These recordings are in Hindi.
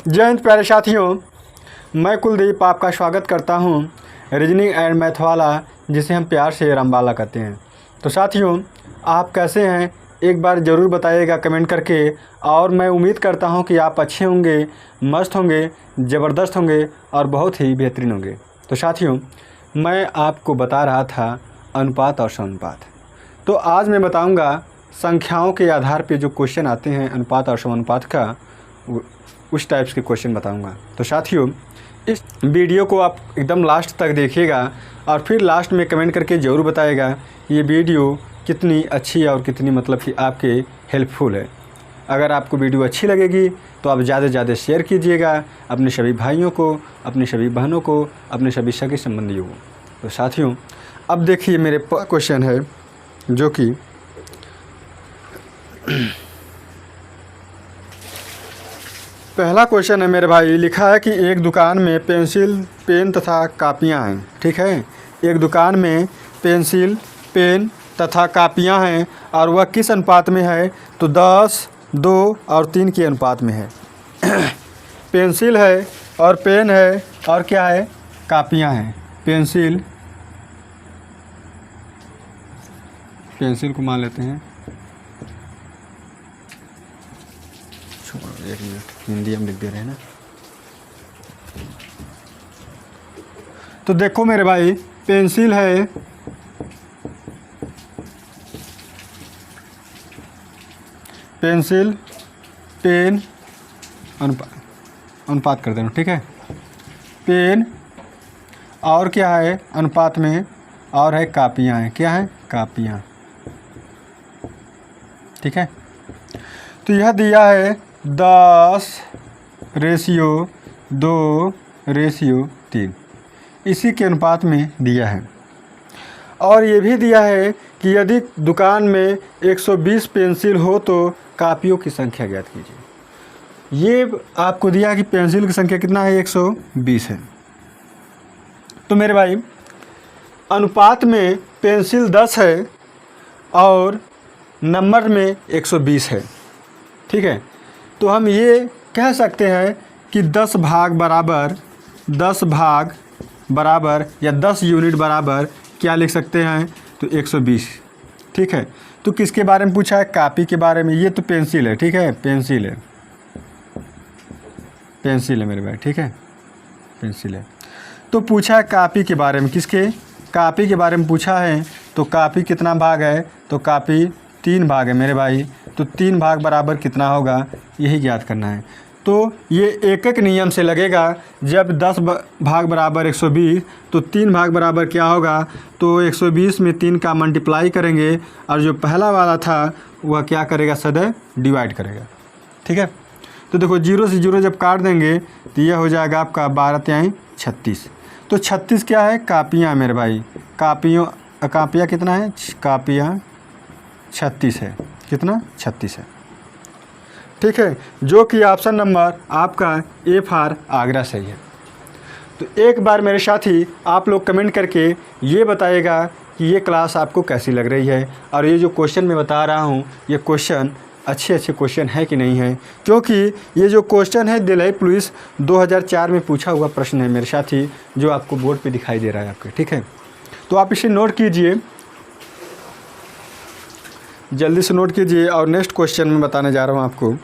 जय हिंद प्यारे साथियों, मैं कुलदीप आपका स्वागत करता हूं रीजनिंग एंड मैथ वाला, जिसे हम प्यार से रामबाला कहते हैं। तो साथियों, आप कैसे हैं एक बार ज़रूर बताइएगा कमेंट करके। और मैं उम्मीद करता हूं कि आप अच्छे होंगे, मस्त होंगे, ज़बरदस्त होंगे और बहुत ही बेहतरीन होंगे। तो साथियों, मैं आपको बता रहा था अनुपात और समानुपात। तो आज मैं बताऊँगा संख्याओं के आधार पर जो क्वेश्चन आते हैं अनुपात और समानुपात का, उस टाइप्स के क्वेश्चन बताऊंगा। तो साथियों, इस वीडियो को आप एकदम लास्ट तक देखिएगा और फिर लास्ट में कमेंट करके ज़रूर बताइएगा ये वीडियो कितनी अच्छी है और कितनी मतलब कि आपके हेल्पफुल है। अगर आपको वीडियो अच्छी लगेगी तो आप ज़्यादा से ज़्यादा शेयर कीजिएगा अपने सभी भाइयों को, अपने सभी बहनों को, अपने सभी सगे संबंधियों को। तो साथियों, अब देखिए मेरे क्वेश्चन है जो कि पहला क्वेश्चन है मेरे भाई। लिखा है कि एक दुकान में पेंसिल, पेन तथा कापियाँ हैं। ठीक है, एक दुकान में पेंसिल, पेन तथा कापियाँ हैं और वह किस अनुपात में है? तो 10, 2 और 3 के अनुपात में है। पेंसिल है और पेन है और क्या है? कापियाँ हैं। पेंसिल को मान लेते हैं, एक मिनट, हिंदी हम लिख दे रहे हैं ना। तो देखो मेरे भाई, पेंसिल है, पेंसिल, पेन, अनुपात कर देना। ठीक है, पेन और क्या है अनुपात में? और है कापियाँ हैं। क्या है? कापियाँ। ठीक है, तो यह दिया है 10:2:3, इसी के अनुपात में दिया है। और ये भी दिया है कि यदि दुकान में 120 पेंसिल हो तो कापियों की संख्या ज्ञात कीजिए। ये आपको दिया कि पेंसिल की संख्या कितना है? 120 है। तो मेरे भाई, अनुपात में पेंसिल 10 है और नंबर में 120 है। ठीक है, तो हम ये कह सकते हैं कि 10 भाग बराबर या 10 यूनिट बराबर क्या लिख सकते हैं? तो 120। ठीक है, तो किसके बारे में पूछा है? कापी के बारे में। ये तो पेंसिल है। ठीक है, पेंसिल है मेरे भाई। ठीक है, पेंसिल है। तो पूछा है कापी के बारे में। किसके? कापी के बारे में पूछा है। तो कापी कितना भाग है? तो कापी 3 भाग है मेरे भाई। तो 3 भाग बराबर कितना होगा, यही ज्ञात करना है। तो ये एक एक नियम से लगेगा। जब 10 भाग बराबर 120 तो 3 भाग बराबर क्या होगा? तो 120 में 3 का मल्टीप्लाई करेंगे और जो पहला वाला था वह क्या करेगा? सदैव डिवाइड करेगा। ठीक है, तो देखो 0 से 0 जब काट देंगे तो यह हो जाएगा आपका 12 36। तो 36 क्या है? कापियाँ मेरे भाई। कापियाँ कितना है? कापियाँ 36 है। कितना? 36 है। ठीक है, जो कि ऑप्शन नंबर आपका ए फॉर आगरा सही है। तो एक बार मेरे साथी आप लोग कमेंट करके ये बताइएगा कि ये क्लास आपको कैसी लग रही है और ये जो क्वेश्चन मैं बता रहा हूँ ये क्वेश्चन अच्छे क्वेश्चन है कि नहीं है। क्योंकि ये जो क्वेश्चन है दिल्ली पुलिस 2004 में पूछा हुआ प्रश्न है मेरे साथी, जो आपको बोर्ड पे दिखाई दे रहा है आपके। ठीक है, तो आप इसे नोट कीजिए, जल्दी से नोट कीजिए। और नेक्स्ट क्वेश्चन मैं बताने जा रहा हूँ आपको।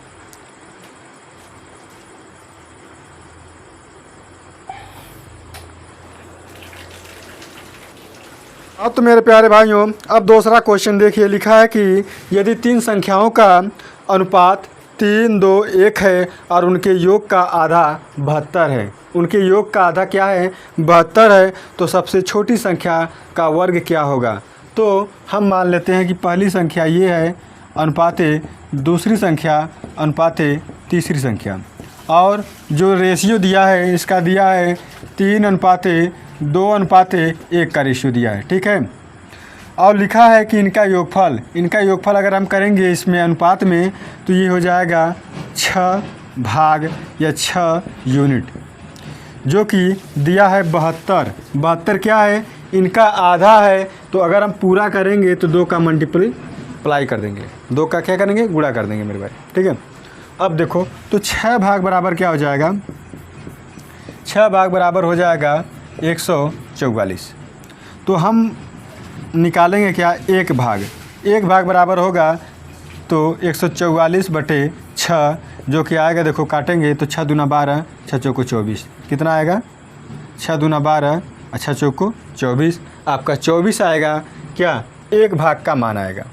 अब तो मेरे प्यारे भाइयों, अब दूसरा क्वेश्चन देखिए। लिखा है कि यदि 3 संख्याओं का अनुपात 3, 2, 1 है और उनके योग का आधा 72 है। उनके योग का आधा क्या है? 72 है। तो सबसे छोटी संख्या का वर्ग क्या होगा? तो हम मान लेते हैं कि पहली संख्या ये है अनुपाते दूसरी संख्या अनुपाते तीसरी संख्या। और जो रेशियो दिया है इसका दिया है 3:2:1 का रेशियो दिया है। ठीक है, और लिखा है कि इनका योगफल अगर हम करेंगे इसमें अनुपात में तो ये हो जाएगा 6 भाग या 6 यूनिट, जो कि दिया है 72। 72 क्या है? इनका आधा है। तो अगर हम पूरा करेंगे तो 2 का मल्टीप्लाई कर देंगे, 2 का क्या करेंगे? गुणा कर देंगे मेरे भाई। ठीक है, अब देखो तो 6 भाग बराबर क्या हो जाएगा, 6 भाग बराबर हो जाएगा 144। तो हम निकालेंगे क्या, एक भाग बराबर होगा तो 144/6 जो कि आएगा, देखो काटेंगे तो 6 दूना 12, 6 चौको 24, कितना आएगा 6 दूना 12, 6 चौको 24, आपका 24 आएगा क्या, एक भाग का मान आएगा।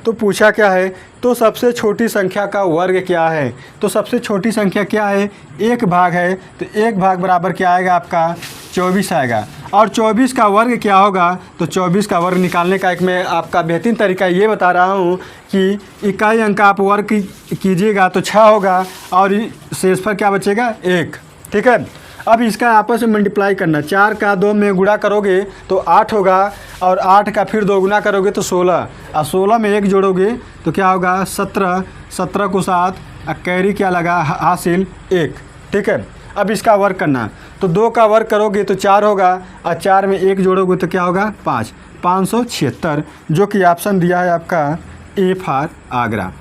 तो पूछा क्या है, तो सबसे छोटी संख्या का वर्ग क्या है, तो सबसे छोटी संख्या क्या है, एक भाग है, तो एक भाग बराबर क्या आएगा आपका 24 आएगा। और 24 का वर्ग क्या होगा, तो 24 का वर्ग निकालने का एक मैं आपका बेहतरीन तरीका ये बता रहा हूँ कि इकाई अंक आप वर्ग कीजिएगा तो 6 होगा और शेष पर क्या बचेगा 1, ठीक है। अब इसका आपस में मल्टीप्लाई करना, 4 का 2 में गुणा करोगे तो 8 होगा और 8 का फिर 2 गुना करोगे तो 16 और 16 में 1 जोड़ोगे तो क्या होगा 17, 17 को 7 और कैरी क्या लगा हासिल 1, ठीक है। अब इसका वर्ग करना, तो 2 का वर्ग करोगे तो 4 होगा और 4 में 1 जोड़ोगे तो क्या होगा 5, 576, जो कि ऑप्शन दिया है आपका ए फॉर आगरा,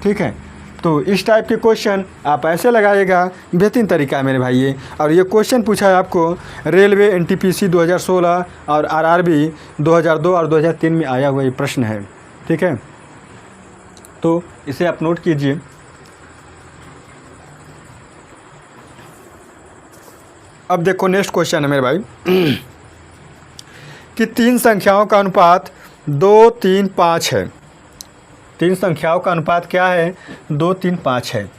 ठीक है। तो इस टाइप के क्वेश्चन आप ऐसे लगाइएगा, बेहतरीन तरीका है मेरे भाई ये। और ये क्वेश्चन पूछा है आपको रेलवे एनटीपीसी 2016 और आरआरबी 2002 और 2003 में आया हुआ ये प्रश्न है, ठीक है। तो इसे आप नोट कीजिए। अब देखो नेक्स्ट क्वेश्चन है मेरे भाई कि 3 संख्याओं का अनुपात 2, 3, 5 है। 3 संख्याओं का अनुपात क्या है, 2, 3, 5 है।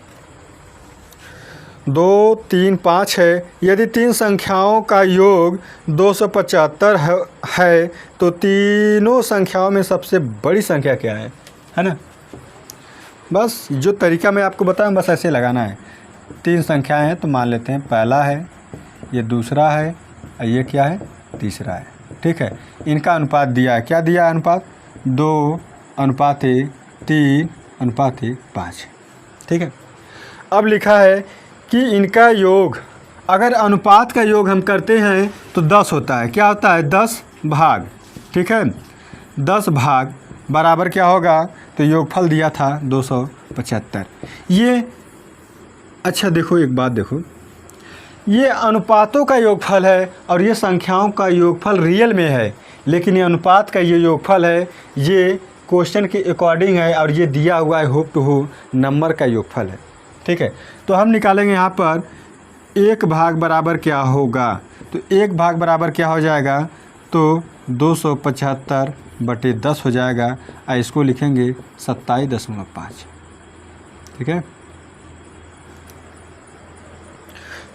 2, 3, 5 है। यदि 3 संख्याओं का योग 275 है तो तीनों संख्याओं में सबसे बड़ी संख्या क्या है ना। बस जो तरीका मैं आपको बताऊं बस ऐसे लगाना है। 3 संख्याएं हैं तो मान लेते हैं पहला है, ये दूसरा है और ये क्या है तीसरा है, ठीक है। इनका अनुपात दिया है, क्या दिया है अनुपात 2:1, 3:5, ठीक है। अब लिखा है कि इनका योग, अगर अनुपात का योग हम करते हैं तो 10 होता है, क्या होता है 10 भाग, ठीक है। 10 भाग बराबर क्या होगा, तो योगफल दिया था 275। ये अच्छा देखो एक बात देखो, ये अनुपातों का योगफल है और ये संख्याओं का योगफल रियल में है, लेकिन ये अनुपात का ये योगफल है, ये क्वेश्चन के अकॉर्डिंग है और ये दिया हुआ है होप टू हो नंबर का योगफल है, ठीक है। तो हम निकालेंगे यहाँ पर एक भाग बराबर क्या होगा, तो एक भाग बराबर क्या हो जाएगा, तो 275/10 हो जाएगा और इसको लिखेंगे 27.5, ठीक है।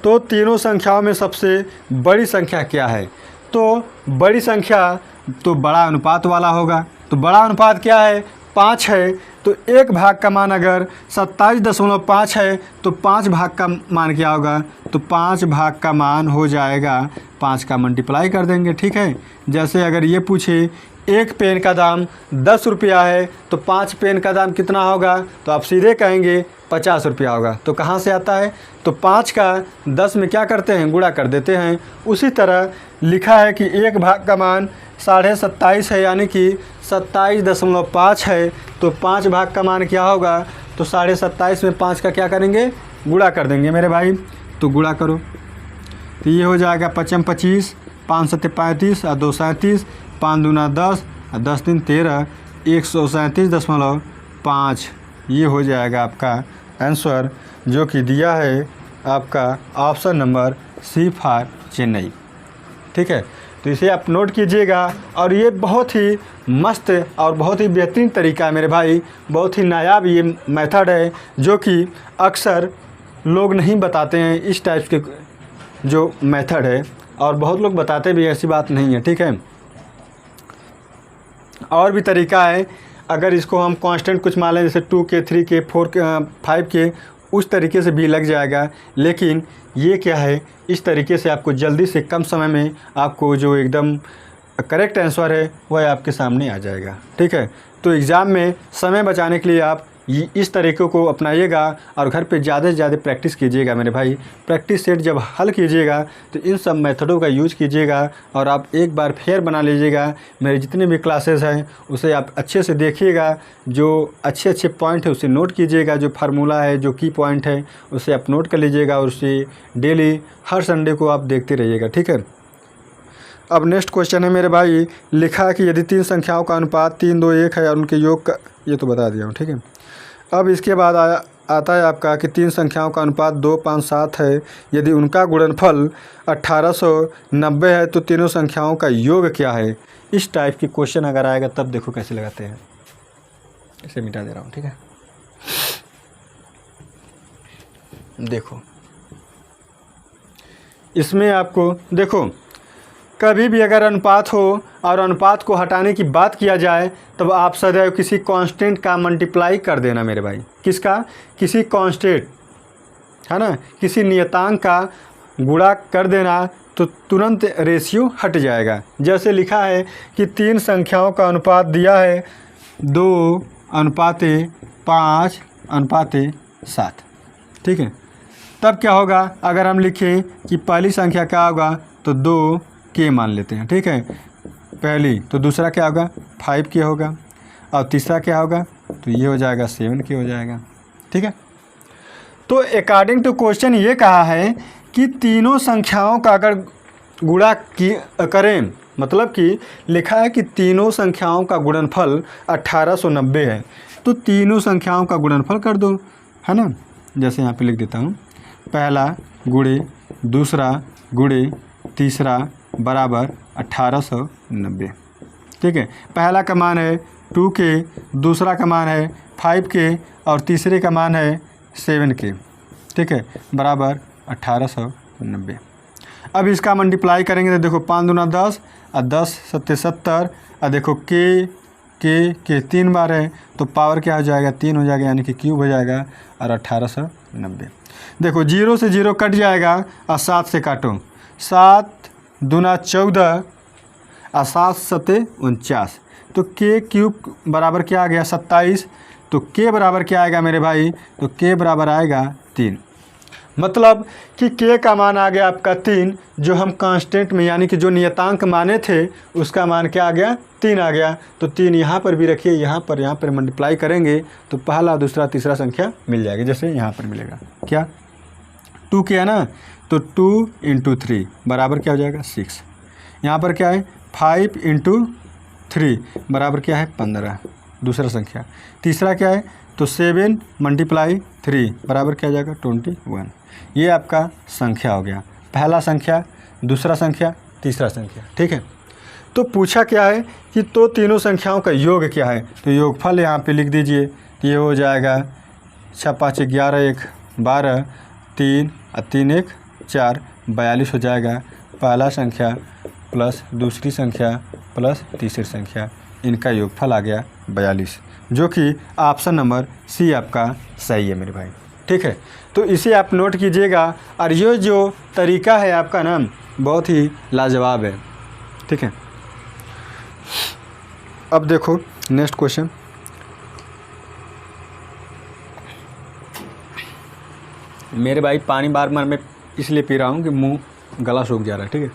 तो तीनों संख्याओं में सबसे बड़ी संख्या क्या है, तो बड़ी संख्या तो बड़ा अनुपात वाला होगा। तो बड़ा अनुपात क्या है 5 है, तो एक भाग का मान अगर 27.5 है तो 5 भाग का मान क्या होगा, तो 5 भाग का मान हो जाएगा 5 का मल्टीप्लाई कर देंगे, ठीक है। जैसे अगर ये पूछे एक पेन का दाम 10 रुपया है तो 5 पेन का दाम कितना होगा, तो आप सीधे कहेंगे 50 रुपया होगा। तो कहाँ से आता है, तो 5 का 10 में क्या करते हैं गुणा कर देते हैं। उसी तरह लिखा है कि एक भाग का मान 27.5 है, यानी कि 27.5 है, तो 5 भाग का मान क्या होगा, तो 27.5 में 5 का क्या करेंगे गुणा कर देंगे मेरे भाई। तो गुणा करो तो ये हो जाएगा 5 25, 5 7 35 और 2 37, 5 दूना 10 और 10 3 13, 137.5 ये हो जाएगा आपका आंसर, जो कि दिया है आपका option number C for Chennai, ठीक है। तो इसे आप नोट कीजिएगा और ये बहुत ही मस्त और बहुत ही बेहतरीन तरीका है मेरे भाई, बहुत ही नायाब ये मेथड है जो कि अक्सर लोग नहीं बताते हैं। इस टाइप के जो मेथड है और बहुत लोग बताते भी, ऐसी बात नहीं है, ठीक है। और भी तरीका है, अगर इसको हम कांस्टेंट कुछ मान लें जैसे 2K 3K 4K 5K, उस तरीके से भी लग जाएगा। लेकिन ये क्या है, इस तरीके से आपको जल्दी से कम समय में आपको जो एकदम करेक्ट आंसर है वह आपके सामने आ जाएगा, ठीक है। तो एग्ज़ाम में समय बचाने के लिए आप इस तरीक़े को अपनाइएगा और घर पे ज़्यादा से ज़्यादा प्रैक्टिस कीजिएगा मेरे भाई। प्रैक्टिस सेट जब हल कीजिएगा तो इन सब मेथडों का यूज कीजिएगा और आप एक बार फिर बना लीजिएगा। मेरे जितने भी क्लासेस हैं उसे आप अच्छे से देखिएगा, जो अच्छे अच्छे पॉइंट है उसे नोट कीजिएगा, जो फार्मूला है, जो की पॉइंट है उसे आप नोट कर लीजिएगा और उसे डेली हर संडे को आप देखते रहिएगा, ठीक है। अब नेक्स्ट क्वेश्चन है मेरे भाई, लिखा है कि यदि 3 संख्याओं का अनुपात 3, 2, 1 है और उनके योग का, ये तो बता दिया हूँ, ठीक है। अब इसके बाद आता है आपका कि 3 संख्याओं का अनुपात 2, 5, 7 है, यदि उनका गुणनफल 1890 है तो तीनों संख्याओं का योग क्या है। इस टाइप की क्वेश्चन अगर आएगा तब देखो कैसे लगाते हैं। इसे मिटा दे रहा हूँ, ठीक है। देखो इसमें आपको देखो कभी भी अगर अनुपात हो और अनुपात को हटाने की बात किया जाए तब आप सदैव किसी कांस्टेंट का मल्टीप्लाई कर देना मेरे भाई। किसका? किसी कांस्टेंट, है ना, किसी नियतांक का गुणा कर देना तो तुरंत रेशियो हट जाएगा। जैसे लिखा है कि 3 संख्याओं का अनुपात दिया है 2:5:7, ठीक है। तब क्या होगा अगर हम लिखें कि पहली संख्या क्या होगा तो 2 के मान लेते हैं, ठीक है, पहली। तो दूसरा क्या होगा 5 के होगा और तीसरा क्या होगा तो ये हो जाएगा 7 के हो जाएगा, ठीक है। तो अकॉर्डिंग टू क्वेश्चन ये कहा है कि तीनों संख्याओं का अगर गुणा करें, मतलब कि लिखा है कि तीनों संख्याओं का गुणनफल 1890 है तो तीनों संख्याओं का गुणनफल कर दो, है ना। जैसे यहाँ पे लिख देता हूँ, पहला गुणे दूसरा गुणे तीसरा बराबर 1890, ठीक है। पहला का मान है 2 के, दूसरा का मान है 5 के और तीसरे का मान है 7 के, ठीक है, बराबर 1890। अब इसका मल्टीप्लाई करेंगे तो देखो 5 दूना 10 और 10 सत्ते 70 और देखो के 3 बार है तो पावर क्या हो जाएगा 3 हो जाएगा, यानी कि क्यूब हो जाएगा और 1890। देखो 0 से 0 कट जाएगा और 7 से काटो, 7 दूना 14 और 7 सत्ते 49 तो के क्यूब बराबर क्या आ गया 27। तो के बराबर क्या आएगा मेरे भाई तो के बराबर आएगा 3। मतलब कि के का मान आ गया आपका 3, जो हम कांस्टेंट में यानी कि जो नियतांक माने थे उसका मान क्या आ गया 3 आ गया। तो 3 यहाँ पर भी रखिए, यहाँ पर मल्टीप्लाई करेंगे तो पहला दूसरा तीसरा संख्या मिल जाएगी। जैसे यहाँ पर मिलेगा क्या 2 के है ना, तो 2 × 3 बराबर क्या हो जाएगा 6। यहाँ पर क्या है 5 × 3 बराबर क्या है 15, दूसरा संख्या। तीसरा क्या है तो 7 × 3 बराबर क्या हो जाएगा 21। ये आपका संख्या हो गया, पहला संख्या, दूसरा संख्या, तीसरा संख्या, ठीक है। तो पूछा क्या है कि तो तीनों संख्याओं का योग क्या है, तो योगफल यहाँ पे लिख दीजिए कि ये हो जाएगा 6 × 5 = 11, 1 12, 3 और 3 1 4, 42 हो जाएगा। पहला संख्या प्लस दूसरी संख्या प्लस तीसरी संख्या, इनका योगफल आ गया 42, जो कि ऑप्शन नंबर सी आपका सही है मेरे भाई, ठीक है। तो इसे आप नोट कीजिएगा और ये जो तरीका है आपका ना बहुत ही लाजवाब है, ठीक है। अब देखो नेक्स्ट क्वेश्चन, मेरे भाई पानी बार बार मैं इसलिए पी रहा हूँ कि मुंह गला सूख जा रहा है, ठीक है,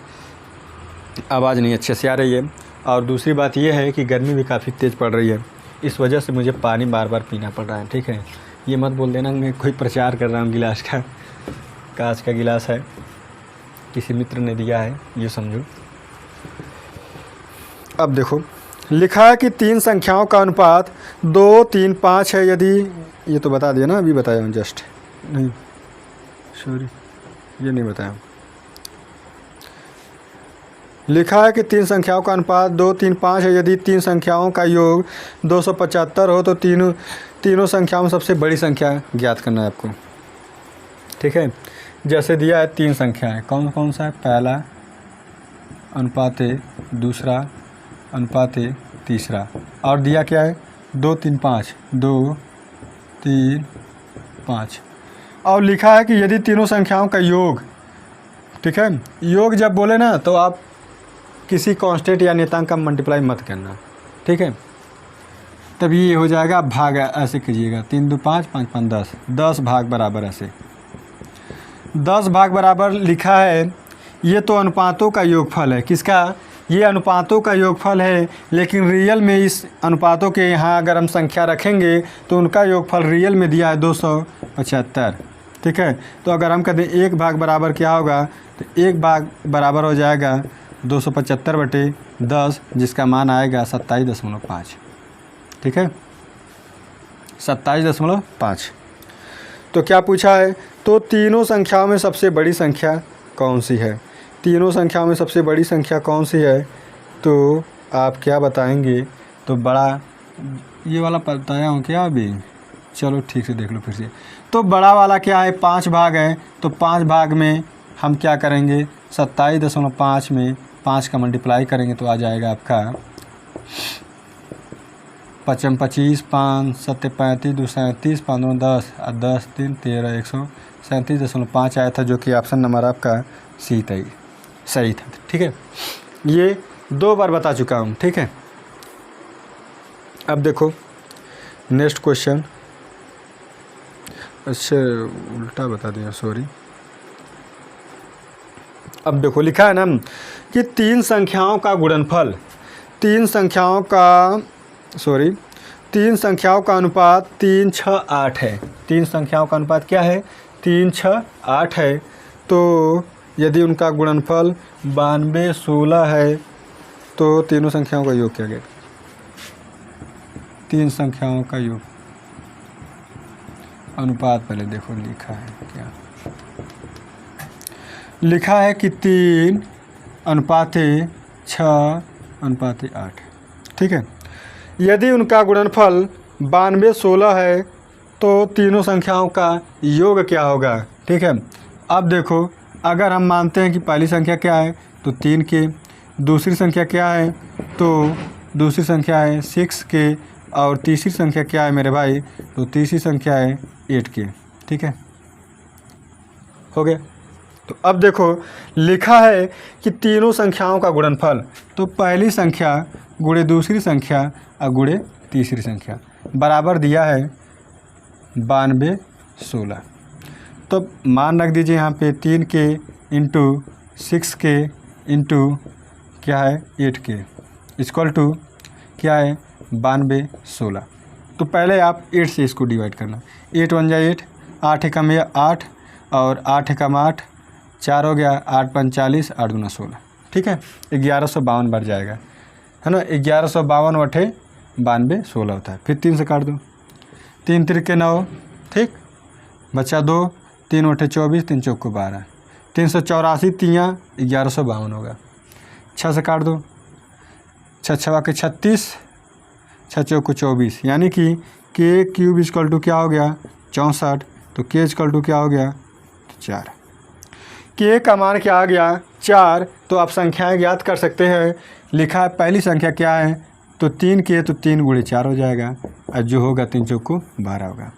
आवाज़ नहीं अच्छे से आ रही है। और दूसरी बात यह है कि गर्मी भी काफ़ी तेज़ पड़ रही है, इस वजह से मुझे पानी बार बार पीना पड़ रहा है, ठीक है। ये मत बोल देना मैं कोई प्रचार कर रहा हूँ गिलास का, कांच का गिलास है, किसी मित्र ने दिया है, ये समझो। अब देखो लिखा है कि 3 संख्याओं का अनुपात 2, 3, 5 है, यदि, ये तो बता दिया ना, अभी बताया हूँ जस्ट, नहीं सॉरी ये नहीं बताया। लिखा है कि 3 संख्याओं का अनुपात 2, 3, 5 है, यदि 3 संख्याओं का योग 275 हो तो तीनों संख्याओं में सबसे बड़ी संख्या ज्ञात करना है आपको, ठीक है। जैसे दिया है 3 संख्या है, कौन कौन सा है, पहला अनुपात दूसरा अनुपात तीसरा, और दिया क्या है 2, 3, 5, 2, 3, 5, और लिखा है कि यदि तीनों संख्याओं का योग, ठीक है। योग जब बोले ना तो आप किसी कांस्टेंट या नियतांक का मल्टीप्लाई मत करना, ठीक है। तब ये हो जाएगा भाग, ऐसे कीजिएगा 3 2 5 5 5 10, 10 भाग बराबर ऐसे 10 भाग बराबर लिखा है। ये तो अनुपातों का योगफल है, किसका? ये अनुपातों का योगफल है, लेकिन रियल में इस अनुपातों के यहाँ अगर हम संख्या रखेंगे तो उनका योगफल रियल में दिया है 275। ठीक है, तो अगर हम कहते हैं 1 भाग बराबर क्या होगा, तो 1 भाग बराबर हो जाएगा 275/10, जिसका मान आएगा 27.5। ठीक है, 27.5। तो क्या पूछा है? तो तीनों संख्याओं में सबसे बड़ी संख्या कौन सी है? तीनों संख्याओं में सबसे बड़ी संख्या कौन सी है? तो आप क्या बताएंगे? तो बड़ा, ये वाला बताया हूँ क्या अभी? चलो ठीक से देख लो फिर से। तो बड़ा वाला क्या है? 5 भाग है, तो 5 भाग में हम क्या करेंगे? 27.5 में 5 का मल्टीप्लाई करेंगे तो आ जाएगा आपका 5 25, 5 7 35, 2 37, 5 9 10 और 10 3 13, 137.5 आया था, जो कि ऑप्शन नंबर आपका सही था। ठीक है, ये 2 बार बता चुका हूँ। ठीक है, अब देखो नेक्स्ट क्वेश्चन। अच्छा उल्टा बता दिया, सॉरी। अब देखो लिखा है ना कि 3 संख्याओं का गुणनफल, 3 संख्याओं का अनुपात 3 6 8 है। 3 संख्याओं का अनुपात क्या है? 3 6 8 है। तो यदि उनका गुणनफल 92 16 है तो तीनों संख्याओं का योग क्या गया? 3 संख्याओं का योग अनुपात, पहले देखो लिखा है क्या? लिखा है कि 3:6:8। ठीक है, यदि उनका गुणनफल 92 16 है तो तीनों संख्याओं का योग क्या होगा? ठीक है, अब देखो अगर हम मानते हैं कि पहली संख्या क्या है तो 3 के, दूसरी संख्या क्या है तो दूसरी संख्या है 6 के, और तीसरी संख्या क्या है मेरे भाई? तो तीसरी संख्या है 8 के। ठीक है, हो गया। तो अब देखो लिखा है कि तीनों संख्याओं का गुणनफल, तो पहली संख्या गुणे दूसरी संख्या और गुणे तीसरी संख्या बराबर दिया है 92 16। तो मान रख दीजिए यहाँ पे 3 के इंटू 6 के इंटू क्या है 8 के इक्वल टू क्या है 92 16। तो पहले आप 8 से इसको डिवाइड करना। 8 1 जा 8, 8 एकम 8 और 8 एकम 8, 4 हो गया, 8 5 40, 8 दूना 16। ठीक है, 1152 बढ़ जाएगा, है ना। 1152 × 92 16 होता है। फिर 3 से काट दो, 3 3 के 9, ठीक, बचा 2, 3 8 24, 3 चौक 12, 384 तियाँ 1152 होगा। 6 से काट दो, 6 6 के 36, 6 चौक 24, यानी कि के क्यूब इक्वल टू क्या हो गया 64। तो के इक्वल टू क्या हो गया 4। के का मान क्या आ गया 4। तो आप संख्याएं ज्ञात कर सकते हैं। लिखा है पहली संख्या क्या है तो 3 के, तो 3 × 4 हो जाएगा और जो होगा 3 चौक 12 होगा।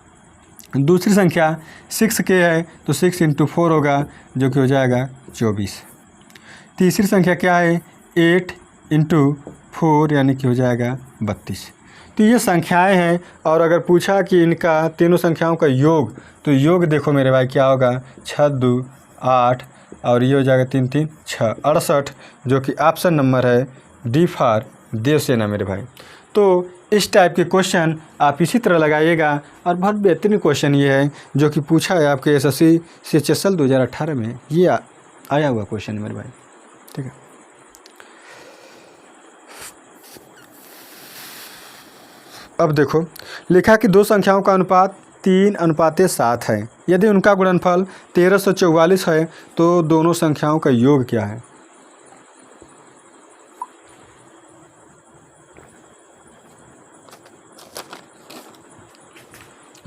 दूसरी संख्या 6 के है तो 6 × 4 होगा जो कि हो जाएगा 24। तीसरी संख्या क्या है 8 × 4 यानी कि हो जाएगा 32। तो ये संख्याएं हैं। और अगर पूछा कि इनका तीनों संख्याओं का योग, तो योग देखो मेरे भाई क्या होगा 6 2 8 और ये हो जाएगा 3 3 6 68, जो कि ऑप्शन नंबर है डी फॉर देवसेना मेरे भाई। तो इस टाइप के क्वेश्चन आप इसी तरह लगाइएगा। और बहुत बेहतरीन क्वेश्चन ये है जो कि पूछा है आपके SSC CHSL 2018 में, ये आया हुआ क्वेश्चन मेरे भाई। ठीक है, अब देखो लिखा कि 2 संख्याओं का अनुपात 3:7 है। यदि उनका गुणनफल 1344 है तो दोनों संख्याओं का योग क्या है?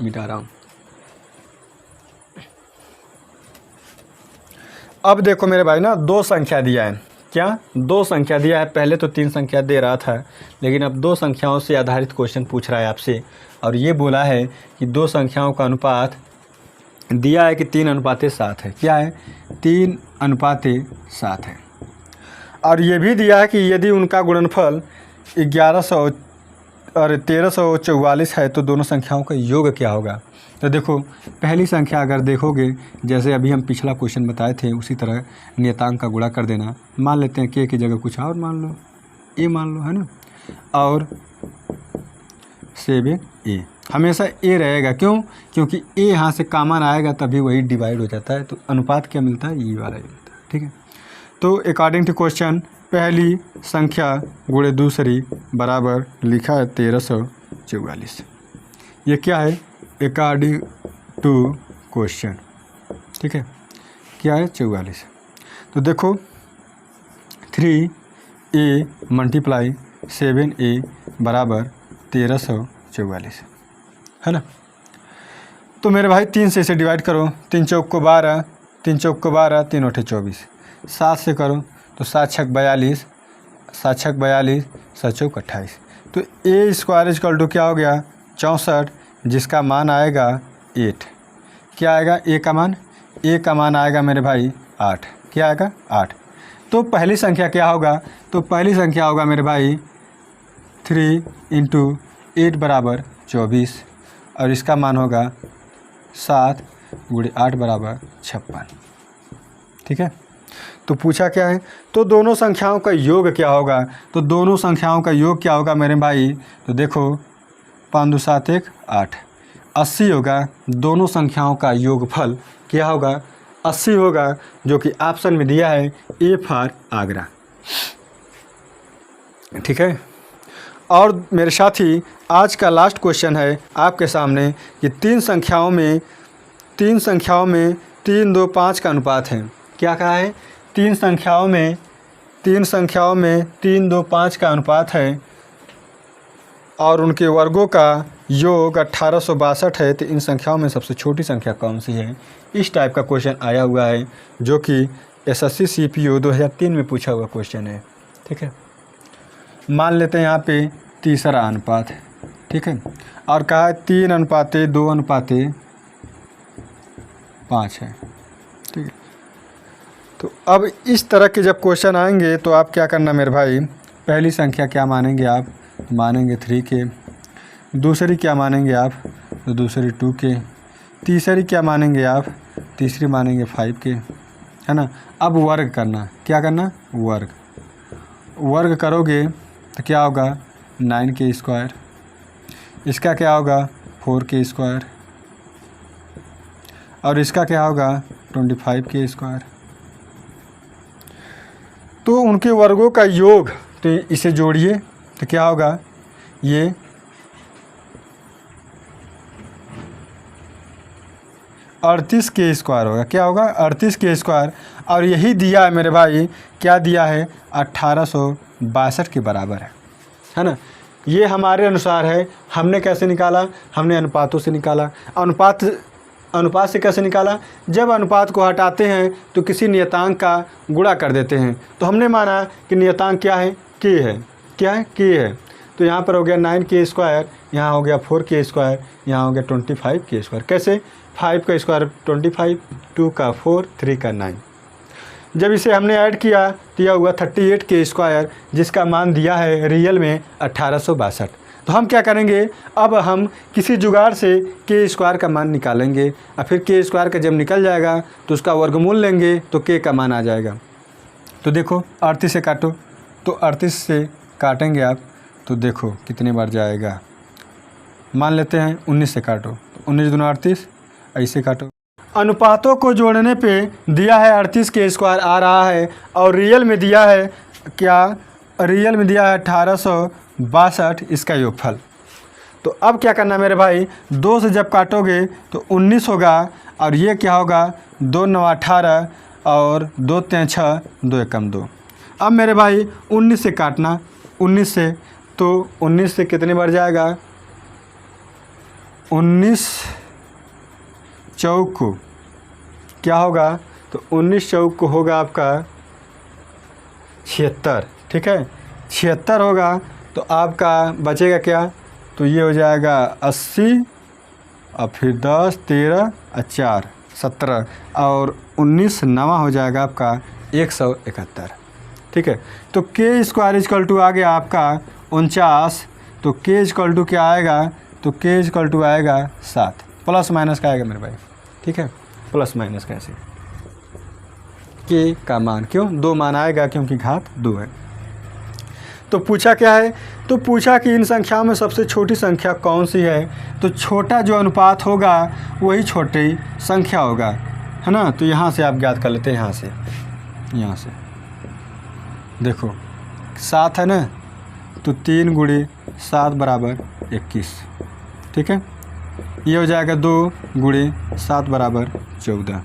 मिटा रहा हूँ। अब देखो मेरे भाई ना 2 संख्या दिया है। क्या 2 संख्या दिया है? पहले तो 3 संख्या दे रहा था, लेकिन अब 2 संख्याओं से आधारित क्वेश्चन पूछ रहा है आपसे। और ये बोला है कि 2 संख्याओं का अनुपात दिया है कि 3:7 है। क्या है 3:7 है। और ये भी दिया है कि यदि उनका गुणनफल और 1344 है, तो दोनों संख्याओं का योग क्या होगा? तो देखो पहली संख्या अगर देखोगे, जैसे अभी हम पिछला क्वेश्चन बताए थे उसी तरह नियतांक का गुणा कर देना। मान लेते हैं के की जगह कुछ और मान लो, ए मान लो, है ना, और 7a हमेशा ए रहेगा। क्यों? क्योंकि ए यहाँ से कॉमन आएगा तभी वही डिवाइड हो जाता है, तो अनुपात क्या मिलता है? ये वाला ही मिलता है। ठीक है, तो अकॉर्डिंग टू क्वेश्चन पहली संख्या गुणे दूसरी बराबर लिखा है 1344। ये क्या है? According to question. ठीक है, क्या है? 44। तो देखो 3a मल्टीप्लाई 7a बराबर 1344, है ना। तो मेरे भाई 3 से इसे डिवाइड करो, 3 चौक को 12, 3 चौक को 12, 3 8 24, 7 से करो तो 7 छक 42, 7 छक 42, 7 चौक 28। तो ए स्क्वायर इक्वल टू क्या हो गया? 64, जिसका मान आएगा 8। क्या आएगा? ए का मान? ए का मान आएगा मेरे भाई 8। क्या आएगा? 8। तो पहली संख्या क्या होगा? तो पहली संख्या होगा मेरे भाई 3 × 8 बराबर 24, और इसका मान होगा 7 × 8 बराबर 56। ठीक है, तो पूछा क्या है? तो दोनों संख्याओं का योग क्या होगा? तो दोनों संख्याओं का योग क्या होगा मेरे भाई? तो देखो 5 2 7 1 8, 80 होगा। दोनों संख्याओं का योगफल क्या होगा? 80 होगा, जो कि ऑप्शन में दिया है ए फॉर आगरा। ठीक है, और मेरे साथी आज का लास्ट क्वेश्चन है आपके सामने कि तीन संख्याओं में 3 2 5 का अनुपात है। क्या कहा है? तीन संख्याओं में 3 2 5 का अनुपात है, और उनके वर्गों का योग 1862 है। तो इन संख्याओं में सबसे छोटी संख्या कौन सी है? इस टाइप का क्वेश्चन आया हुआ है, जो कि SSC CPO 2003 में पूछा हुआ क्वेश्चन है। ठीक है, मान लेते हैं यहाँ पे तीसरा अनुपात है। ठीक है, और कहा है 3:2:5 है। ठीक है, तो अब इस तरह के जब क्वेश्चन आएंगे तो आप क्या करना मेरे भाई? पहली संख्या क्या मानेंगे आप? मानेंगे 3 के। दूसरी क्या मानेंगे आप? तो दूसरी 2 के। तीसरी क्या मानेंगे आप? तीसरी मानेंगे 5 के, है ना। अब वर्ग करना। क्या करना? वर्ग करोगे तो क्या होगा? 9 के स्क्वायर। इसका क्या होगा? 4 के स्क्वायर। और इसका क्या होगा? 25 के स्क्वायर। तो उनके वर्गों का योग, तो इसे जोड़िए तो क्या होगा? ये 38 के स्क्वायर होगा। क्या होगा? 38 के स्क्वायर। और यही दिया है मेरे भाई, क्या दिया है? 1862 के बराबर है ना। ये हमारे अनुसार है। हमने कैसे निकाला? हमने अनुपातों से निकाला। अनुपात से कैसे निकाला? जब अनुपात को हटाते हैं तो किसी नियतांक का गुणा कर देते हैं। तो हमने माना कि नियतांक क्या है? के है। क्या है? के है। तो यहाँ पर हो गया 9 के स्क्वायर, यहाँ हो गया 4 के स्क्वायर, यहाँ हो गया 25 के स्क्वायर। कैसे? 5 का स्क्वायर 25, 2 का 4, 3 का 9। जब इसे हमने ऐड किया तो यह हुआ 38 के स्क्वायर, जिसका मान दिया है रियल में 1862। तो हम क्या करेंगे? अब हम किसी जुगाड़ से के स्क्वायर का मान निकालेंगे, और फिर के स्क्वायर का जब निकल जाएगा तो उसका वर्गमूल लेंगे तो के का मान आ जाएगा। तो देखो 38 से काटो, तो 38 से काटेंगे आप तो देखो कितने बार जाएगा। मान लेते हैं 19 से काटो, तो 19 दूना 38, ऐसे काटो। अनुपातों को जोड़ने पे दिया है 38 के स्क्वायर आ रहा है, और रियल में दिया है क्या? रियल में दिया है 1862 इसका योगफल। तो अब क्या करना मेरे भाई? 2 से जब काटोगे तो 19 होगा, और ये क्या होगा? 2 9 18, और 2 3 6, 2 1 2। अब मेरे भाई 19 से काटना, 19 से, तो 19 से कितने बार जाएगा? 19 चौक को क्या होगा? तो 19 चौक को होगा आपका 76। ठीक है, 76 होगा, तो आपका बचेगा क्या? तो ये हो जाएगा 80, और फिर 10 13 और 4 17, और 19 नवा हो जाएगा आपका 171। ठीक है, तो के स्क्वायर इक्वल टू आ गया आपका 49 तो के इक्वल टू क्या आएगा, तो के इक्वल टू आएगा 7, प्लस माइनस का आएगा मेरे भाई, ठीक है, प्लस माइनस का ऐसे के का मान, क्यों 2 मान आएगा क्योंकि घात 2 है। तो पूछा क्या है, तो पूछा कि इन संख्याओं में सबसे छोटी संख्या कौन सी है, तो छोटा जो अनुपात होगा वही छोटी संख्या होगा, है ना। तो यहाँ से आप ज्ञात कर लेते हैं, यहाँ से देखो 7 है ना, तो 3 गुणे 7 बराबर 21, ठीक है। ये हो जाएगा 2 गुणे 7 बराबर 14,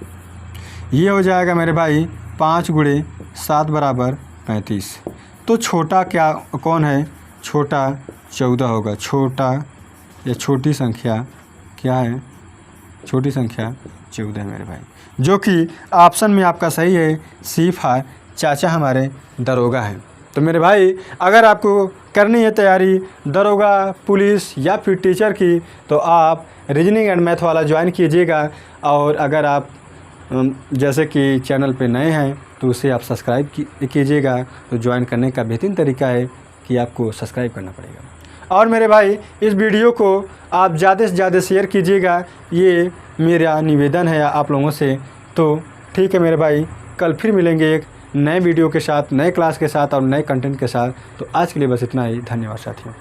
ये हो जाएगा मेरे भाई 5 गुणे 7 बराबर 35। तो छोटा क्या कौन है, छोटा 14 होगा, छोटा या छोटी संख्या क्या है, छोटी संख्या 14 है मेरे भाई, जो कि ऑप्शन में आपका सही है, सीफा चाचा हमारे दरोगा हैं। तो मेरे भाई अगर आपको करनी है तैयारी दरोगा, पुलिस या फिर टीचर की, तो आप रीजनिंग एंड मैथ वाला ज्वाइन कीजिएगा। और अगर आप जैसे कि चैनल पे नए हैं तो उसे आप सब्सक्राइब कीजिएगा। तो ज्वाइन करने का बेहतरीन तरीका है कि आपको सब्सक्राइब करना पड़ेगा। और मेरे भाई इस वीडियो को आप ज़्यादा से ज़्यादा शेयर कीजिएगा, ये मेरा निवेदन है आप लोगों से। तो ठीक है मेरे भाई, कल फिर मिलेंगे एक नए वीडियो के साथ, नए क्लास के साथ और नए कंटेंट के साथ। तो आज के लिए बस इतना ही, धन्यवाद साथियों।